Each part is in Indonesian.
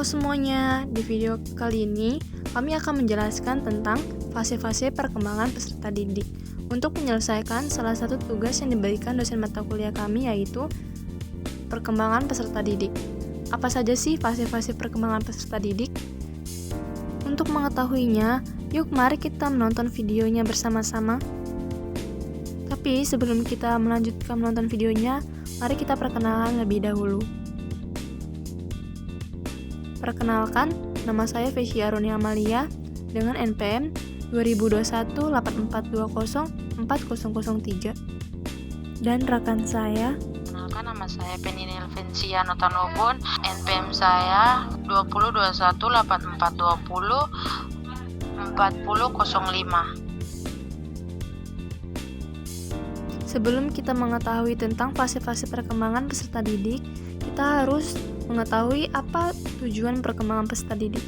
Halo semuanya, di video kali ini kami akan menjelaskan tentang fase-fase perkembangan peserta didik untuk menyelesaikan salah satu tugas yang diberikan dosen mata kuliah kami, yaitu perkembangan peserta didik. Apa saja sih fase-fase perkembangan peserta didik? Untuk mengetahuinya, yuk mari kita menonton videonya bersama-sama. Tapi sebelum kita melanjutkan menonton videonya, mari kita perkenalan lebih dahulu. Perkenalkan, nama saya Vesy Arunia Amalia dengan NPM 202184204003. Dan rekan saya, Perkenalkan, nama saya Penny Nelvencia Notanobon, NPM saya 202184204005. sebelum kita mengetahui tentang fase-fase perkembangan peserta didik, kita harus mengetahui apa tujuan perkembangan peserta didik.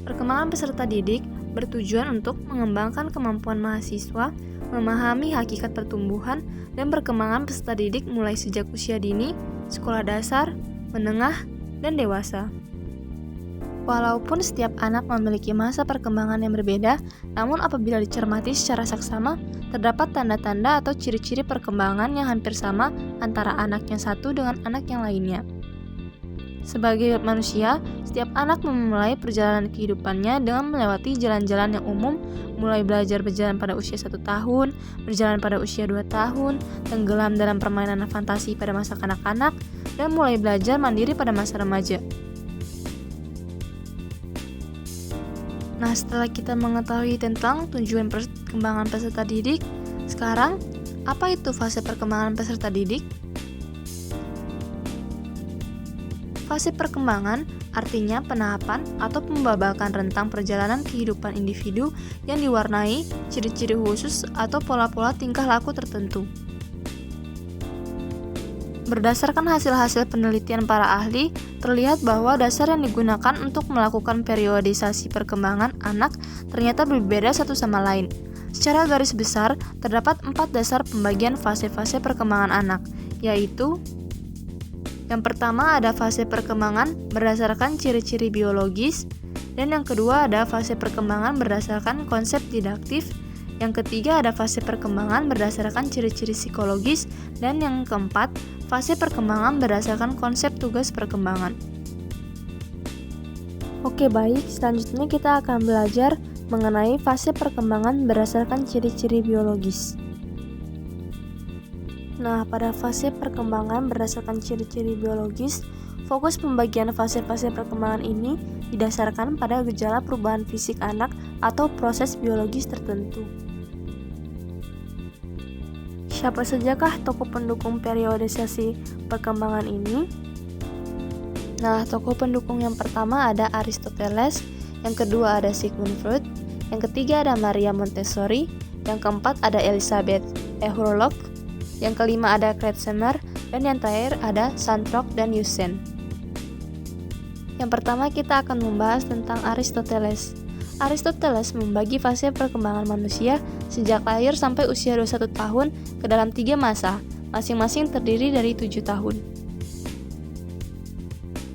Perkembangan peserta didik bertujuan untuk mengembangkan kemampuan mahasiswa, memahami hakikat pertumbuhan dan perkembangan peserta didik mulai sejak usia dini, sekolah dasar, menengah, dan dewasa. Walaupun setiap anak memiliki masa perkembangan yang berbeda, namun apabila dicermati secara saksama, terdapat tanda-tanda atau ciri-ciri perkembangan yang hampir sama antara anak yang satu dengan anak yang lainnya. Sebagai manusia, setiap anak memulai perjalanan kehidupannya dengan melewati jalan-jalan yang umum, mulai belajar berjalan pada usia 1 tahun, berjalan pada usia 2 tahun, tenggelam dalam permainan fantasi pada masa kanak-kanak, dan mulai belajar mandiri pada masa remaja. Nah, setelah kita mengetahui tentang tujuan perkembangan peserta didik, sekarang apa itu fase perkembangan peserta didik? Fase perkembangan artinya penahapan atau pembabakan rentang perjalanan kehidupan individu yang diwarnai ciri-ciri khusus atau pola-pola tingkah laku tertentu. Berdasarkan hasil-hasil penelitian para ahli, terlihat bahwa dasar yang digunakan untuk melakukan periodisasi perkembangan anak ternyata berbeda satu sama lain. Secara garis besar, terdapat 4 dasar pembagian fase-fase perkembangan anak, yaitu: yang pertama ada fase perkembangan berdasarkan ciri-ciri biologis, dan yang kedua ada fase perkembangan berdasarkan konsep didaktif, yang ketiga ada fase perkembangan berdasarkan ciri-ciri psikologis, dan yang keempat, fase perkembangan berdasarkan konsep tugas perkembangan. Oke, baik, selanjutnya kita akan belajar mengenai fase perkembangan berdasarkan ciri-ciri biologis. Nah, pada fase perkembangan berdasarkan ciri-ciri biologis, fokus pembagian fase-fase perkembangan ini didasarkan pada gejala perubahan fisik anak atau proses biologis tertentu. Siapa sajakah tokoh pendukung periodisasi perkembangan ini? Nah, tokoh pendukung yang pertama ada Aristoteles, yang kedua ada Sigmund Freud, yang ketiga ada Maria Montessori, yang keempat ada Elizabeth Hurlock, yang kelima ada Kretsmer, dan yang terakhir ada Santrock dan Yusen. Yang pertama kita akan membahas tentang Aristoteles. Aristoteles membagi fase perkembangan manusia sejak lahir sampai usia 21 tahun ke dalam 3 masa, masing-masing terdiri dari 7 tahun.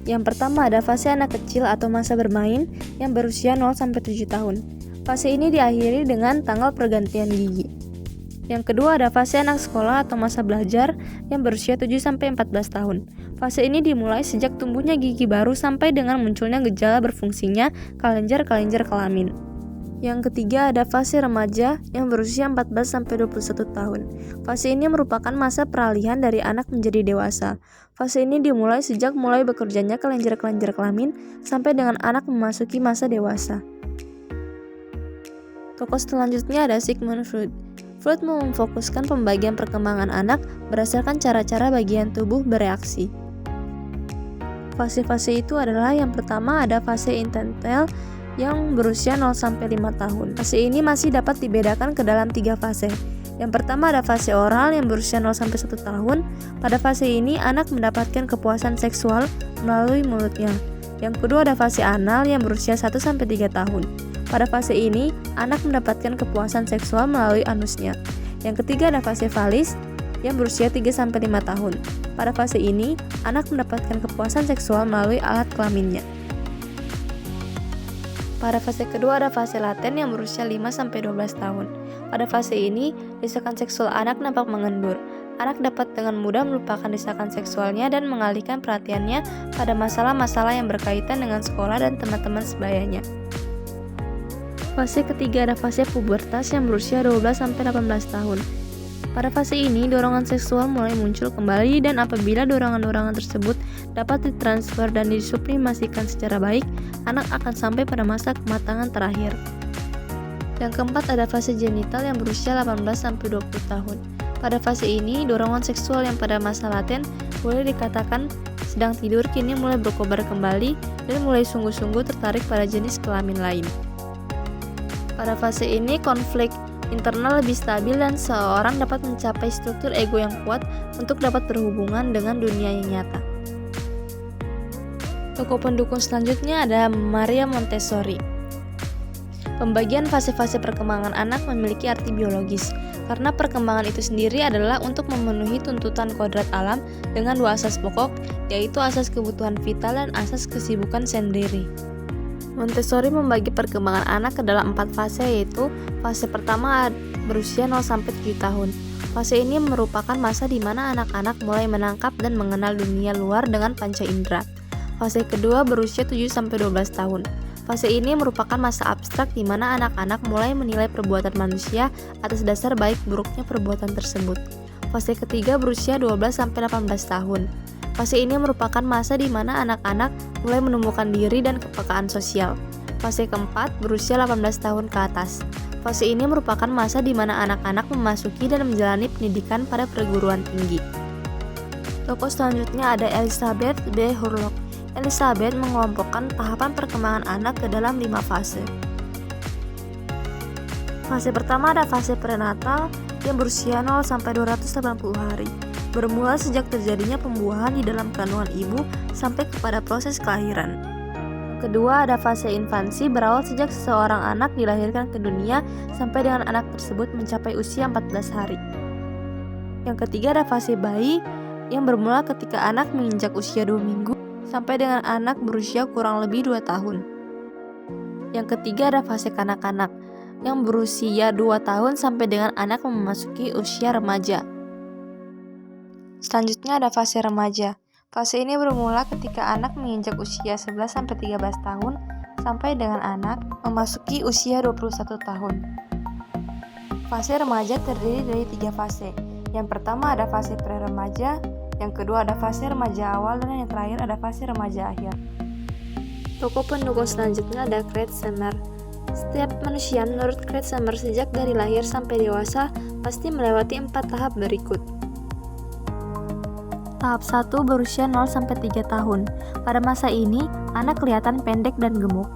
Yang pertama ada fase anak kecil atau masa bermain yang berusia 0-7 tahun. Fase ini diakhiri dengan tanggal pergantian gigi. Yang kedua ada fase anak sekolah atau masa belajar yang berusia 7-14 tahun. Fase ini dimulai sejak tumbuhnya gigi baru sampai dengan munculnya gejala berfungsinya kelenjar-kelenjar kelamin. Yang ketiga ada fase remaja yang berusia 14-21 tahun. Fase ini merupakan masa peralihan dari anak menjadi dewasa. Fase ini dimulai sejak mulai bekerjanya kelenjar-kelenjar kelamin sampai dengan anak memasuki masa dewasa. Tokoh selanjutnya ada Sigmund Freud. Freud memfokuskan pembagian perkembangan anak berdasarkan cara-cara bagian tubuh bereaksi. Fase-fase itu adalah yang pertama ada fase infantil yang berusia 0-5 tahun. Fase ini masih dapat dibedakan ke dalam 3 fase. Yang pertama ada fase oral yang berusia 0-1 tahun. Pada fase ini anak mendapatkan kepuasan seksual melalui mulutnya. Yang kedua ada fase anal yang berusia 1-3 tahun. Pada fase ini, anak mendapatkan kepuasan seksual melalui anusnya. Yang ketiga ada fase valis yang berusia 3-5 tahun. Pada fase ini, anak mendapatkan kepuasan seksual melalui alat kelaminnya. Pada fase kedua ada fase laten yang berusia 5-12 tahun. Pada fase ini, desakan seksual anak nampak mengendur. Anak dapat dengan mudah melupakan desakan seksualnya dan mengalihkan perhatiannya pada masalah-masalah yang berkaitan dengan sekolah dan teman-teman sebayanya. Fase ketiga ada fase pubertas yang berusia 12-18 tahun. Pada fase ini, dorongan seksual mulai muncul kembali dan apabila dorongan-dorongan tersebut dapat ditransfer dan disublimasikan secara baik, anak akan sampai pada masa kematangan terakhir. Yang keempat ada fase genital yang berusia 18-20 tahun. Pada fase ini, dorongan seksual yang pada masa laten boleh dikatakan sedang tidur kini mulai berkobar kembali dan mulai sungguh-sungguh tertarik pada jenis kelamin lain. Pada fase ini, konflik internal lebih stabil dan seorang dapat mencapai struktur ego yang kuat untuk dapat berhubungan dengan dunia yang nyata. Tokoh pendukung selanjutnya ada Maria Montessori. Pembagian fase-fase perkembangan anak memiliki arti biologis, karena perkembangan itu sendiri adalah untuk memenuhi tuntutan kodrat alam dengan dua asas pokok, yaitu asas kebutuhan vital dan asas kesibukan sendiri. Montessori membagi perkembangan anak ke dalam 4 fase, yaitu fase pertama berusia 0-7 tahun. Fase ini merupakan masa di mana anak-anak mulai menangkap dan mengenal dunia luar dengan panca indera. Fase kedua berusia 7-12 tahun. Fase ini merupakan masa abstrak di mana anak-anak mulai menilai perbuatan manusia atas dasar baik buruknya perbuatan tersebut. Fase ketiga berusia 12-18 tahun. Fase ini merupakan masa di mana anak-anak mulai menemukan diri dan kepekaan sosial. Fase keempat berusia 18 tahun ke atas. Fase ini merupakan masa di mana anak-anak memasuki dan menjalani pendidikan pada perguruan tinggi. Tokoh selanjutnya ada Elizabeth B. Hurlock. Elizabeth mengelompokkan tahapan perkembangan anak ke dalam 5 fase. Fase pertama ada fase prenatal yang berusia 0-280 hari. Bermula sejak terjadinya pembuahan di dalam kandungan ibu sampai kepada proses kelahiran. Kedua ada fase infansi, berawal sejak seseorang anak dilahirkan ke dunia sampai dengan anak tersebut mencapai usia 14 hari. Yang ketiga ada fase bayi yang bermula ketika anak menginjak usia 2 minggu sampai dengan anak berusia kurang lebih 2 tahun. Yang ketiga ada fase kanak-kanak yang berusia 2 tahun sampai dengan anak memasuki usia remaja. Selanjutnya ada fase remaja. Fase ini bermula ketika anak menginjak usia 11-13 tahun sampai dengan anak memasuki usia 21 tahun. Fase remaja terdiri dari 3 fase. Yang pertama ada fase pre-remaja, yang kedua ada fase remaja awal, dan yang terakhir ada fase remaja akhir. Tokoh pendukung selanjutnya ada Kretschmer. Setiap manusia menurut Kretschmer sejak dari lahir sampai dewasa pasti melewati 4 tahap berikut. Tahap 1 berusia 0-3 tahun. Pada masa ini, anak kelihatan pendek dan gemuk.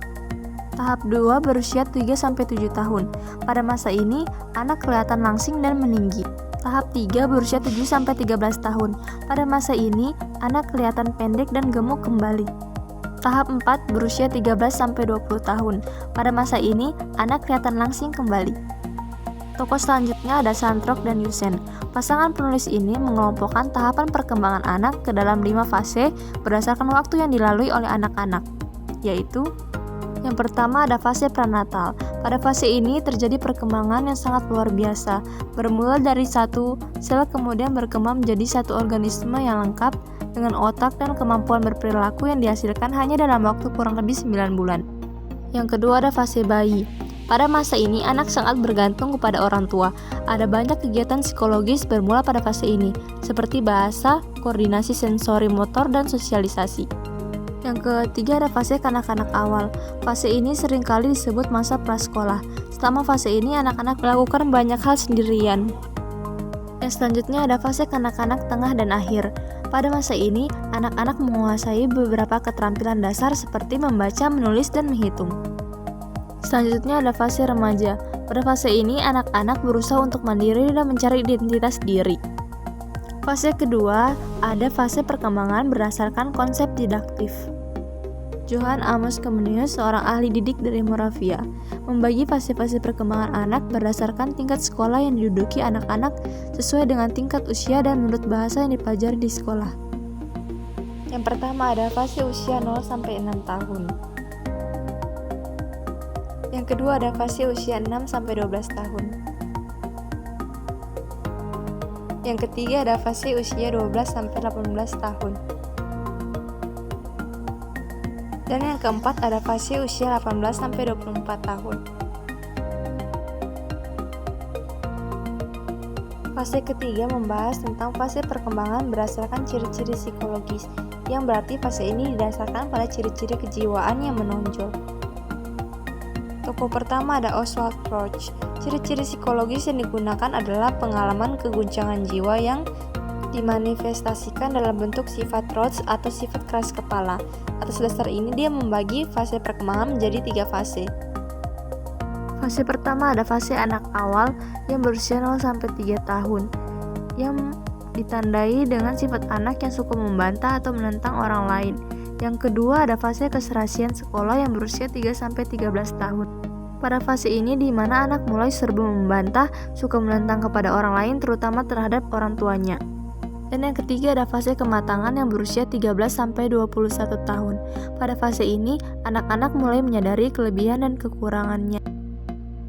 Tahap 2 berusia 3-7 tahun. Pada masa ini, anak kelihatan langsing dan meninggi. Tahap 3 berusia 7-13 tahun. Pada masa ini, anak kelihatan pendek dan gemuk kembali. Tahap 4 berusia 13-20 tahun. Pada masa ini, anak kelihatan langsing kembali. Tokoh selanjutnya ada Santrok dan Yusen. Pasangan penulis ini mengelompokkan tahapan perkembangan anak ke dalam 5 fase berdasarkan waktu yang dilalui oleh anak-anak, yaitu yang pertama ada fase prenatal. Pada fase ini terjadi perkembangan yang sangat luar biasa, bermula dari satu sel kemudian berkembang menjadi satu organisme yang lengkap dengan otak dan kemampuan berperilaku yang dihasilkan hanya dalam waktu kurang lebih 9 bulan. Yang kedua ada fase bayi. Pada masa ini, anak sangat bergantung kepada orang tua. Ada banyak kegiatan psikologis bermula pada fase ini, seperti bahasa, koordinasi sensori motor, dan sosialisasi. Yang ketiga ada fase kanak-kanak awal. Fase ini seringkali disebut masa prasekolah. Selama fase ini, anak-anak melakukan banyak hal sendirian. Yang selanjutnya ada fase kanak-kanak tengah dan akhir. Pada masa ini, anak-anak menguasai beberapa keterampilan dasar seperti membaca, menulis, dan menghitung. Selanjutnya ada fase remaja. Pada fase ini, anak-anak berusaha untuk mandiri dan mencari identitas diri. Fase kedua, ada fase perkembangan berdasarkan konsep didaktif. Johann Amos Comenius, seorang ahli didik dari Moravia, membagi fase-fase perkembangan anak berdasarkan tingkat sekolah yang diduduki anak-anak sesuai dengan tingkat usia dan menurut bahasa yang dipelajari di sekolah. Yang pertama ada fase usia 0-6 tahun. Yang kedua ada fase usia 6-12 tahun. Yang ketiga ada fase usia 12-18 tahun. Dan yang keempat ada fase usia 18-24 tahun. Fase ketiga membahas tentang fase perkembangan berdasarkan ciri-ciri psikologis, yang berarti fase ini didasarkan pada ciri-ciri kejiwaan yang menonjol. Tokoh pertama ada Oswald Roach. Ciri-ciri psikologis yang digunakan adalah pengalaman keguncangan jiwa yang dimanifestasikan dalam bentuk sifat Roach atau sifat keras kepala. Atas dasar ini dia membagi fase perkembangan menjadi 3 fase. Fase pertama ada fase anak awal yang berusia 0-3 tahun, yang ditandai dengan sifat anak yang suka membantah atau menentang orang lain. Yang kedua ada fase keserasian sekolah yang berusia 3-13 tahun. Pada fase ini di mana anak mulai serba membantah, suka menentang kepada orang lain terutama terhadap orang tuanya. Dan yang ketiga ada fase kematangan yang berusia 13-21 tahun. Pada fase ini, anak-anak mulai menyadari kelebihan dan kekurangannya.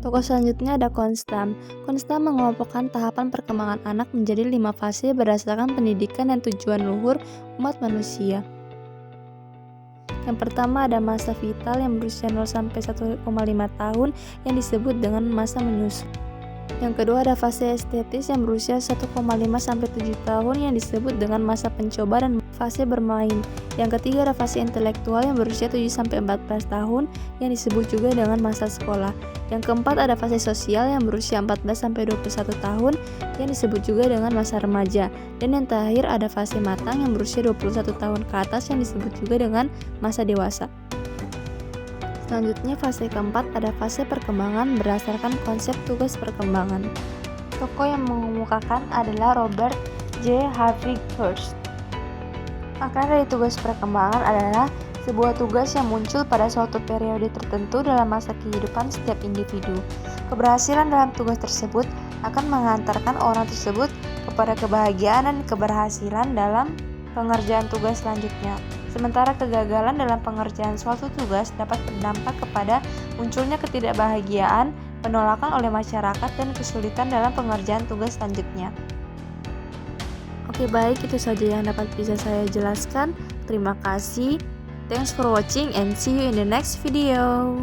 Tokoh selanjutnya ada Konstam. Konstam mengelompokkan tahapan perkembangan anak menjadi 5 fase berdasarkan pendidikan dan tujuan luhur umat manusia. Yang pertama ada masa vital yang berusia 0-1,5 tahun yang disebut dengan masa menyusu. Yang kedua ada fase estetis yang berusia 1,5-7 tahun yang disebut dengan masa pencoba dan fase bermain. Yang ketiga ada fase intelektual yang berusia 7-14 tahun yang disebut juga dengan masa sekolah. Yang keempat ada fase sosial yang berusia 14-21 tahun yang disebut juga dengan masa remaja. Dan yang terakhir ada fase matang yang berusia 21 tahun ke atas yang disebut juga dengan masa dewasa. Selanjutnya fase keempat ada fase perkembangan berdasarkan konsep tugas perkembangan. Tokoh yang mengemukakan adalah Robert J. Harvey Kirsch. Makna dari tugas perkembangan adalah sebuah tugas yang muncul pada suatu periode tertentu dalam masa kehidupan setiap individu. Keberhasilan dalam tugas tersebut akan mengantarkan orang tersebut kepada kebahagiaan dan keberhasilan dalam pengerjaan tugas selanjutnya. Sementara kegagalan dalam pengerjaan suatu tugas dapat berdampak kepada munculnya ketidakbahagiaan, penolakan oleh masyarakat, dan kesulitan dalam pengerjaan tugas selanjutnya. Oke, baik, itu saja yang dapat bisa saya jelaskan. Terima kasih. Thanks for watching and see you in the next video.